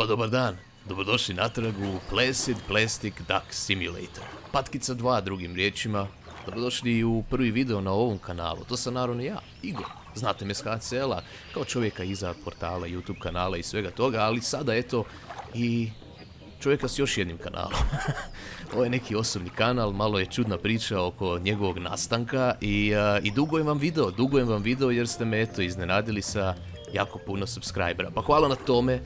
Pa dobar dan, dobrodošli natrag u Placid Plastic Duck Simulator. Patkica 2 drugim riječima. Dobrodošli u prvi video na ovom kanalu, to sam naravno ja, Igor. Znate me s HCL-a, kao čovjeka iza portala, YouTube kanala i svega toga, ali sada eto i čovjeka s još jednim kanalom. Ovo je neki osobni kanal, malo je čudna priča oko njegovog nastanka i dugujem vam video jer ste me eto iznenadili sa jako puno subscribera. Pa hvala na tome,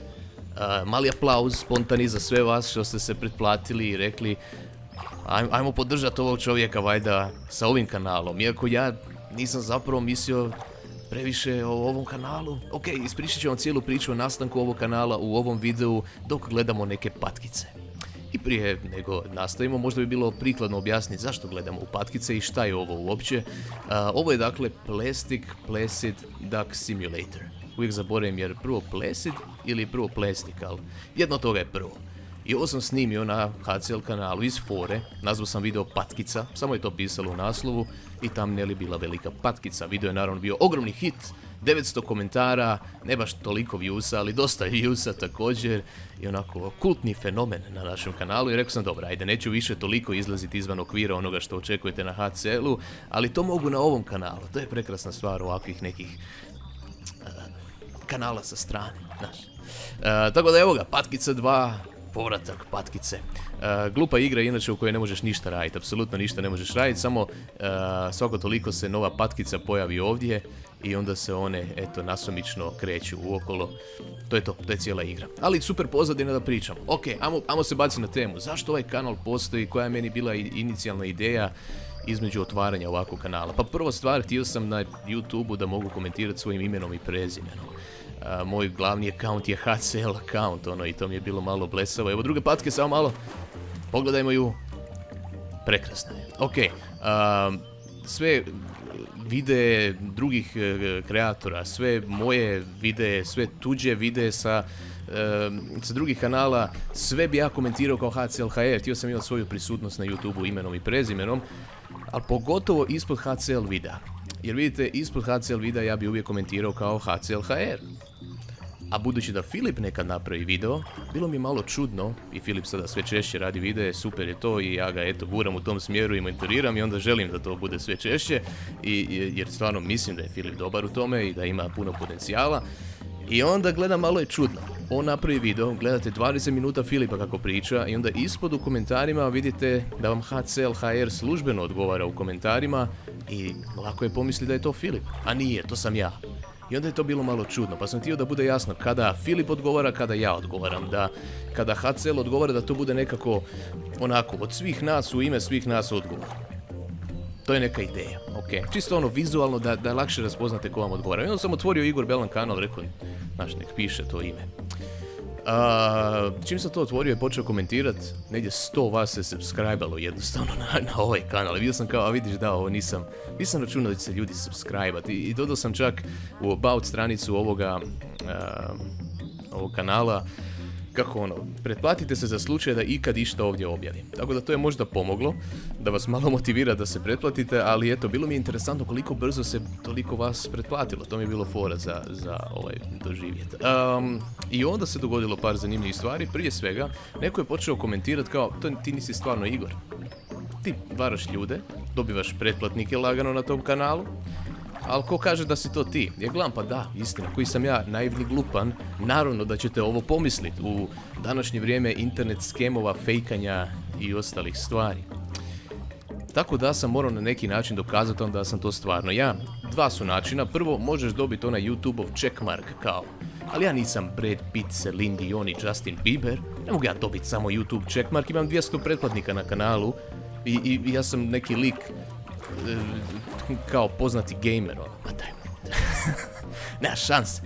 mali aplauz spontani za sve vas što ste se pretplatili i rekli ajmo podržati ovog čovjeka vajda sa ovim kanalom, iako ja nisam zapravo mislio previše o ovom kanalu. Ok, ispričat ću vam cijelu priču o nastanku ovog kanala u ovom videu dok gledamo neke patkice. I prije nego nastavimo, možda bi bilo prikladno objasniti zašto gledamo u patkice i šta je ovo uopće. Ovo je dakle Placid Duck Simulator. Uvijek zaboravim jer prvo Placid ili prvo Plastic, ali jedno od toga je prvo. I ovo sam snimio na HCL kanalu iz fore, nazvao sam video Patkica, samo je to pisalo u naslovu i thumbnail je bila velika patkica. Video je naravno bio ogromni hit, 900 komentara, ne baš toliko viewsa, ali dosta viewsa također i onako kultni fenomen na našem kanalu i rekao sam dobro, ajde neću više toliko izlaziti izvan okvira onoga što očekujete na HCL-u, ali to mogu na ovom kanalu, to je prekrasna stvar ovakvih nekih kanala sa strane, znaš. Tako da evo ga, Patkica 2, povratak patkice. Glupa igra inače u kojoj ne možeš ništa raditi, apsolutno ništa ne možeš raditi, samo svako toliko se nova patkica pojavi ovdje i onda se one, eto, nasumično kreću uokolo. To je to, to je cijela igra. Ali super pozadina da pričam. Ok, ajmo se baciti na temu. Zašto ovaj kanal postoji, koja je meni bila inicijalna ideja između otvaranja ovakvog kanala? Pa prva stvar, htio sam na YouTube-u da mogu komentirati svojim imenom i prezimenom. Moj glavni account je HCL account, i to mi je bilo malo blesavo. Evo druge patke, samo malo. Pogledajmo ju. Prekrasna je. Ok, sve videe drugih kreatora, sve moje videe, sve tuđe videe sa drugih kanala, sve bi ja komentirao kao HCL HR. Htio sam imati svoju prisutnost na YouTube-u imenom i prezimenom, ali pogotovo ispod HCL videa. Jer vidite, ispod HCL videa ja bi uvijek komentirao kao HCL HR. A budući da Filip nekad napravi video, bilo mi malo čudno, i Filip sada sve češće radi videe, super je to i ja ga eto guram u tom smjeru i mentoriram i onda želim da to bude sve češće, jer stvarno mislim da je Filip dobar u tome i da ima puno potencijala. I onda gledam, malo je čudno. On napravi video, gledate 20 minuta Filipa kako priča i onda ispod u komentarima vidite da vam HCL HR službeno odgovara u komentarima i lako je pomisliti da je to Filip, a nije, to sam ja. I onda je to bilo malo čudno, pa sam htio da bude jasno kada Filip odgovara, kada ja odgovaram, da kada HCL odgovara da to bude nekako onako od svih nas, u ime svih nas odgovor. To je neka ideja, ok. Čisto ono vizualno da lakše raspoznate ko vam odgovara. I onda sam otvorio Igor Belan kanal, rekao, znaš, nek piše to ime. Čim sam to otvorio i počeo komentirat, negdje 100 vas se subscribe-alo jednostavno na ovaj kanal. Vidio sam kao, a vidiš da, ovo nisam računao da će se ljudi subscribe-ati. I dodao sam čak u about stranicu ovog kanala, kako pretplatite se za slučaj da ikad išta ovdje objavim. Tako da to je možda pomoglo, da vas malo motivira da se pretplatite, ali eto, bilo mi je interesantno koliko brzo se toliko vas pretplatilo. To mi je bilo fora za doživjet. I onda se dogodilo par zanimljivih stvari. Prije svega, neko je počeo komentirati kao, ti nisi stvarno Igor. Ti varaš ljude, dobivaš pretplatnike lagano na tom kanalu, ali ko kaže da si to ti? Ja gledam, pa da, istina, koji sam ja, naivni glupan, naravno da ćete ovo pomisliti u današnje vrijeme internet skemova, fejkanja i ostalih stvari. Tako da sam morao na neki način dokazati onda da sam to stvarno ja. Dva su načina, prvo možeš dobiti onaj YouTube-ov checkmark kao, ali ja nisam Brad Pitt, Celine Dion i Justin Bieber, ne mogu ja dobiti samo YouTube checkmark, imam 200 pretplatnika na kanalu i ja sam neki lik kao poznati gamer, ma daj me. Nema šanse.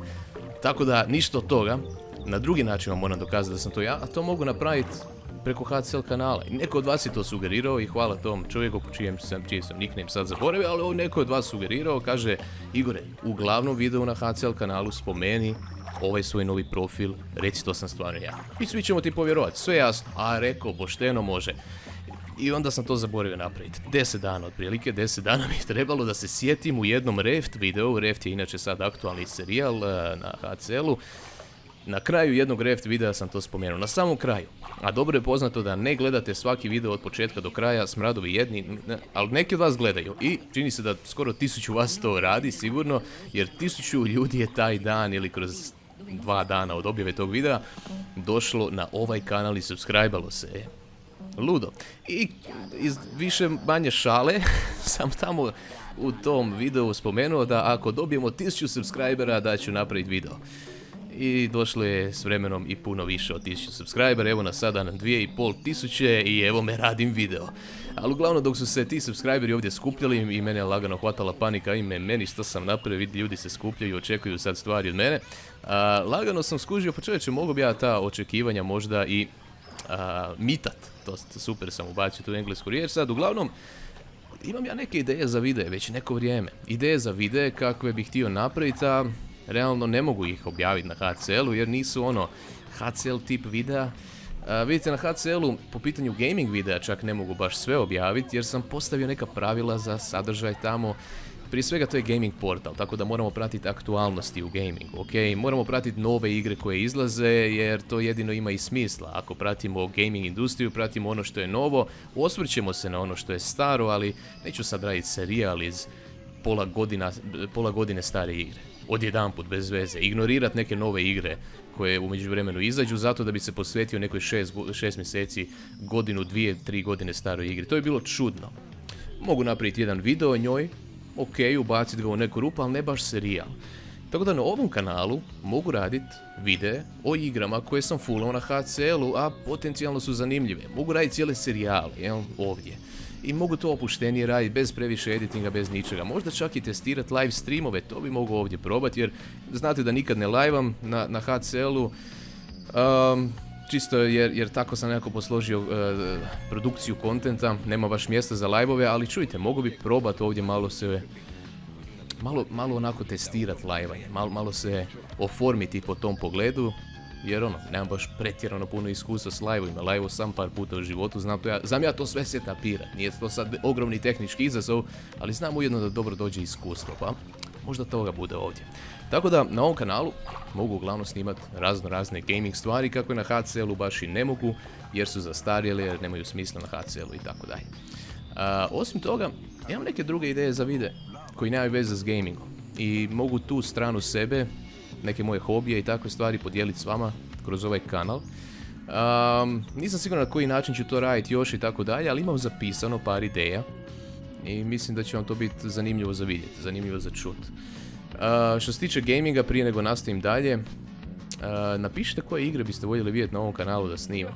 Tako da, ništa od toga. Na drugi način vam moram dokazati da sam to ja, a to mogu napraviti preko HCL kanala. I neko od vas je to sugerirao i hvala tom čovjeku čiji sam nickname sad zaboravio, ali ovo neko od vas sugerirao, kaže, Igore, u glavnom videu na HCL kanalu spomeni ovaj svoj novi profil, reci to sam stvarno ja. I svi ćemo ti povjerovati, sve jasno. A rekao, pošteno može. I onda sam to zaboravio napraviti. 10 dana otprilike, 10 dana mi je trebalo da se sjetim u jednom Reft videu. Reft je inače sad aktualni serijal na HCL-u. Na kraju jednog Reft videa sam to spomenuo, na samom kraju. A dobro je poznato da ne gledate svaki video od početka do kraja, smradovi jedni, ali neki od vas gledaju. I čini se da skoro 1000 vas to radi sigurno, jer 1000 ljudi je taj dan ili kroz 2 dana od objave tog videa došlo na ovaj kanal i subscribe-alo se. Ludo. I iz više manje šale sam tamo u tom videu spomenuo da ako dobijemo 1000 subscribera da ću napraviti video. I došlo je s vremenom i puno više od 1000 subscribera, evo nas sada na 2500 i evo me radim video. Ali uglavnom dok su se ti subscriberi ovdje skupljali i mene je lagano hvatala panika, i meni što sam napravio, vidi ljudi se skupljaju i očekuju sad stvari od mene. Lagano sam skužio, pa čovječe, mogu bi ja ta očekivanja možda i mitat, to super sam ubacio tu englesku riječ sad. Uglavnom, imam ja neke ideje za videe već neko vrijeme. Ideje za videe kakve bih htio napraviti, a realno ne mogu ih objaviti na HCL-u jer nisu ono HCL tip videa. Vidite, na HCL-u po pitanju gaming videa čak ne mogu baš sve objaviti jer sam postavio neka pravila za sadržaj tamo. Prije svega to je gaming portal, tako da moramo pratiti aktualnosti u gamingu, ok? Moramo pratiti nove igre koje izlaze jer to jedino ima i smisla. Ako pratimo gaming industriju, pratimo ono što je novo, osvrćemo se na ono što je staro, ali neću sad raditi serijal iz pola godine stare igre. Odjedanput, bez veze. Ignorirati neke nove igre koje u međuvremenu izađu zato da bi se posvetio nekoj 6 mjeseci, godinu, 2, 3 godine staroj igri. To je bilo čudno. Mogu napraviti jedan video o njoj, ok, ubaciti ga u neku rupu, ali ne baš serijal. Tako da na ovom kanalu mogu raditi videe o igrama koje sam fullao na HCL-u, a potencijalno su zanimljive. Mogu raditi cijele serijale, jel, ovdje. I mogu to opuštenije raditi, bez previše editinga, bez ničega. Možda čak i testirati live streamove, to bi mogu ovdje probati, jer znate da nikad ne live-am na HCL-u. Čisto jer tako sam nekako posložio produkciju kontenta, nema baš mjesta za live-ove, ali čujte, mogu bi probati ovdje malo onako testirati live-anje, malo se oformiti po tom pogledu, jer ono, nemam baš pretjerano puno iskustva s live-ovima, live-o sam par puta u životu, znam ja to sve setapirati, nije to sad ogromni tehnički izazov, ali znam ujedno da dobro dođe iskustvo, pa možda toga bude ovdje. Tako da na ovom kanalu mogu uglavnom snimati razne gaming stvari kako je na HCL-u baš i ne mogu jer su zastarjeli, jer nemaju smisla na HCL-u i tako dalje. Osim toga, imam neke druge ideje za videe koji nemaju veze s gamingom i mogu tu stranu sebe, neke moje hobije i takve stvari podijeliti s vama kroz ovaj kanal. Nisam siguran na koji način ću to raditi još i tako dalje, ali imam zapisano par ideja i mislim da će vam to biti zanimljivo za vidjeti, zanimljivo za čuti. Što se tiče gaminga, prije nego nastavim dalje, napišite koje igre biste voljeli vidjeti na ovom kanalu da snimam.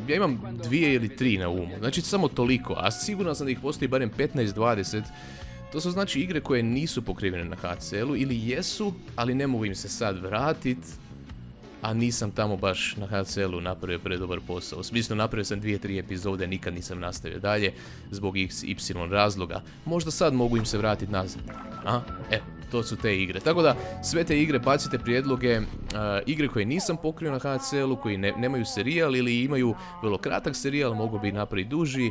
Ja imam 2 ili 3 na umu, znači samo toliko, a sigurno sam da ih postoji barem 15-20. To su znači igre koje nisu pokrivene na HCL-u ili jesu, ali ne mogu im se sad vratiti, a nisam tamo baš na HCL-u napravio predobar posao. U smislu, napravio sam 2-3 epizode, nikad nisam nastavio dalje zbog XY razloga. Možda sad mogu im se vratiti nazad. Evo, to su te igre. Tako da, sve te igre bacite prijedloge, igre koje nisam pokrio na HCL-u, koji nemaju serijal ili imaju vrlo kratak serijal, mogu bi napraviti duži.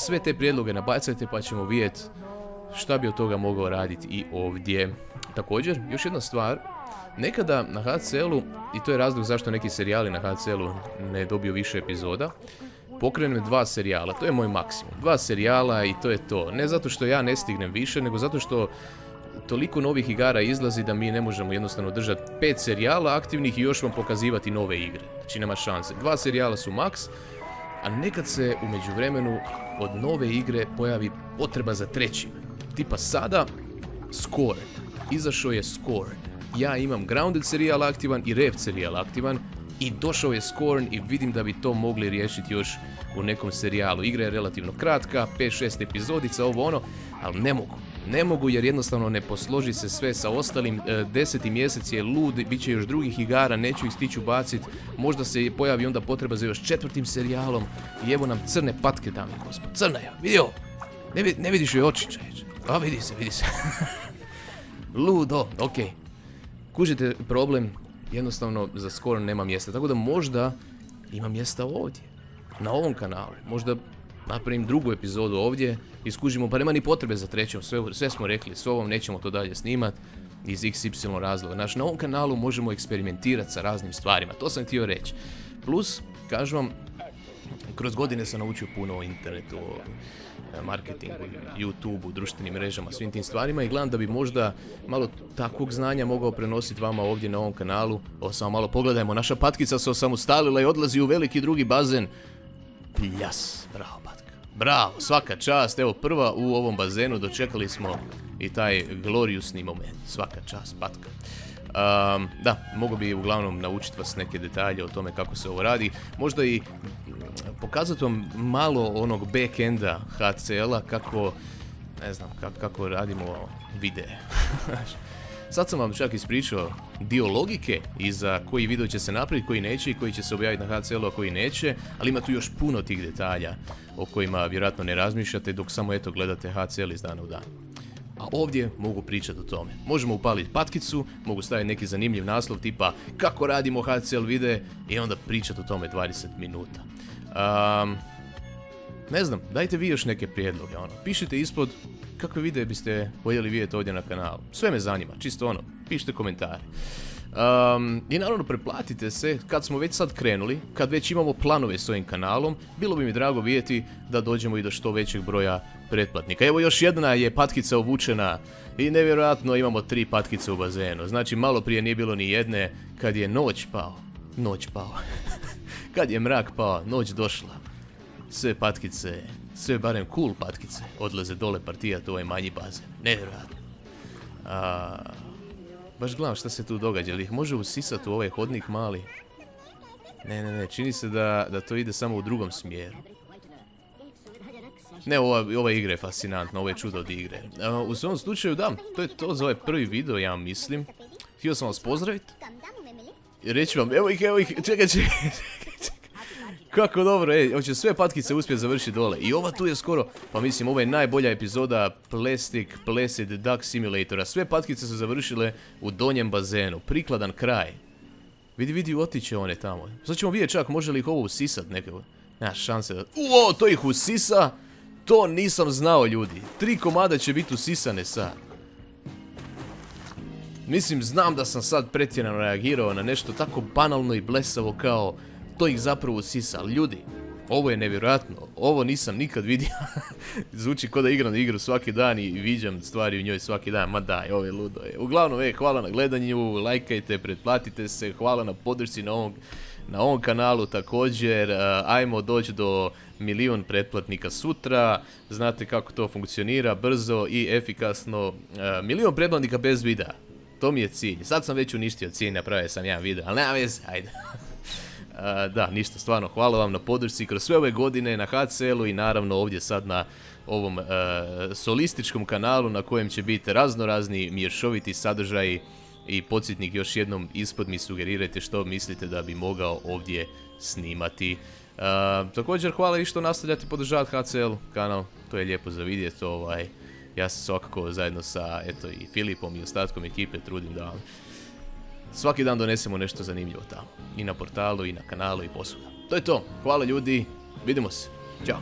Sve te prijedloge nabacajte pa ćemo vidjeti šta bi od toga mogao raditi i ovdje. Također, još jedna stvar, nekada na HCL-u, i to je razlog zašto neki serijali na HCL-u ne dobiju više epizoda, pokrenem 2 serijala, to je moj maksimum. 2 serijala i to je to. Ne zato što ja ne stignem više, nego zato što toliko novih igara izlazi da mi ne možemo jednostavno držati 5 serijala aktivnih i još vam pokazivati nove igre. Znači nema šanse. 2 serijala su maks, a nekad se u međuvremenu od nove igre pojavi potreba za trećim. Tipa sada, Score. Izašao je Score. Ja imam Grounded serijal aktivan i Reft serijal aktivan i došao je Scorn i vidim da bi to mogli riješiti još u nekom serijalu. Igra je relativno kratka, 5-6 epizodica, ovo ono, ali ne mogu. Ne mogu jer jednostavno ne posloži se sve sa ostalim. 10. mjesec je lud, bit će još drugih igara, neću ih stići baciti. Možda se pojavi onda potreba za još 4. serijalom i evo nam crne patke, dame i gospod. Crna je, vidi ovo. Ne vidiš joj oči, čeč. A vidi se. Ludo, okej. Kužite problem, jednostavno za skoro nema mjesta, tako da možda ima mjesta ovdje, na ovom kanalu. Možda napravim drugu epizodu ovdje i skužimo, pa nema ni potrebe za trećom, sve smo rekli, s ovom nećemo to dalje snimat. iz XY razloga. Znači, na ovom kanalu možemo eksperimentirati sa raznim stvarima, to sam htio reći. Plus, kažem vam, kroz godine sam naučio puno o internetu, o marketingu, YouTubeu, društvenim mrežama, svim tim stvarima i gledam da bi možda malo takvog znanja mogao prenositi vama ovdje na ovom kanalu. Ovo samo malo pogledajmo, naša patkica se osamostalila i odlazi u veliki drugi bazen. Pljas, bravo patka, bravo, svaka čast, evo prva u ovom bazenu, dočekali smo i taj gloriusni moment, svaka čast patka. Da, mogu bi uglavnom naučiti vas neke detalje o tome kako se ovo radi, možda i pokazati vam malo onog backenda HCL-a, kako, ne znam, kako radimo videe. Sad sam vam čak ispričao dio logike iza koji video će se napraviti, koji neće i koji će se objaviti na HCL-u, a koji neće, ali ima tu još puno tih detalja o kojima vjerojatno ne razmišljate dok samo eto gledate HCL iz dana u dan. A ovdje mogu pričati o tome. Možemo upaliti patkicu, mogu staviti neki zanimljiv naslov tipa kako radimo HCL videe i onda pričati o tome 20 minuta. Ne znam, dajte vi još neke prijedloge, pišite ispod kakve videe biste voljeli vidjeti ovdje na kanalu. Sve me zanima, čisto pišite komentare. I naravno preplatite se, kad smo već sad krenuli, kad već imamo planove s ovim kanalom, bilo bi mi drago vidjeti da dođemo i do što većeg broja pretplatnika. Evo još jedna je patkica uvučena i nevjerojatno imamo 3 patkice u bazenu. Znači malo prije nije bilo ni jedne, kad je noć pao, kad je mrak pao, noć došla. Sve patkice, sve barem cool patkice, odlaze dole partijati u ovaj manji bazen. Nevjerojatno. Baš gledam šta se tu događa, ali ih može usisati u ovaj hodnik mali? Ne, čini se da to ide samo u drugom smjeru. Ne, ova igra je fascinantna, ovo je čudo od igre. U svom slučaju, da, to je to za ovaj prvi video, ja mislim. Htio sam vas pozdraviti. I reći vam, evo ih, čekaj. Kako dobro, hoće sve patkice uspjeti završiti dole. I ova tu je skoro, pa mislim, ovo je najbolja epizoda Plastic Placid Duck Simulatora. Sve patkice su završile u donjem bazenu. Prikladan kraj. Vidi, otiće one tamo. Sad ćemo vidjeti čak, može li ih ovo usisat nekako. Nema šanse da... to ih usisa? To nisam znao, ljudi. 3 komada će biti usisane sad. Mislim, znam da sam sad pretjerano reagirao na nešto tako banalno i blesavo kao... To ih zapravo usisa, ali ljudi, ovo je nevjerojatno, ovo nisam nikad vidio. Zvuči kao da igram igru svaki dan i viđam stvari u njoj svaki dan, ma daj, ovo je ludo. Uglavnom, hvala na gledanju, lajkajte, pretplatite se, hvala na podršci na ovom kanalu također. Ajmo doći do 1.000.000 pretplatnika sutra, znate kako to funkcionira, brzo i efikasno. 1.000.000 pretplatnika bez videa, to mi je cilj. Sad sam već uništio cilj, napravio sam jedan video, ali nema veze, ajde. Da, ništa, stvarno, hvala vam na podršci kroz sve ove godine na HCL-u i naravno ovdje sad na ovom solističkom kanalu na kojem će biti raznorazni mješoviti sadržaji i podsjetnik još jednom ispod mi sugerirajte što mislite da bi mogao ovdje snimati. Također hvala i što nastavljate podržavati HCL kanal, to je lijepo za vidjeti, ja se svakako zajedno sa i Filipom i ostatkom ekipe trudim da svaki dan donesemo nešto zanimljivo tamo. I na portalu, i na kanalu, i posvuda. To je to. Hvala ljudi. Vidimo se. Ćao.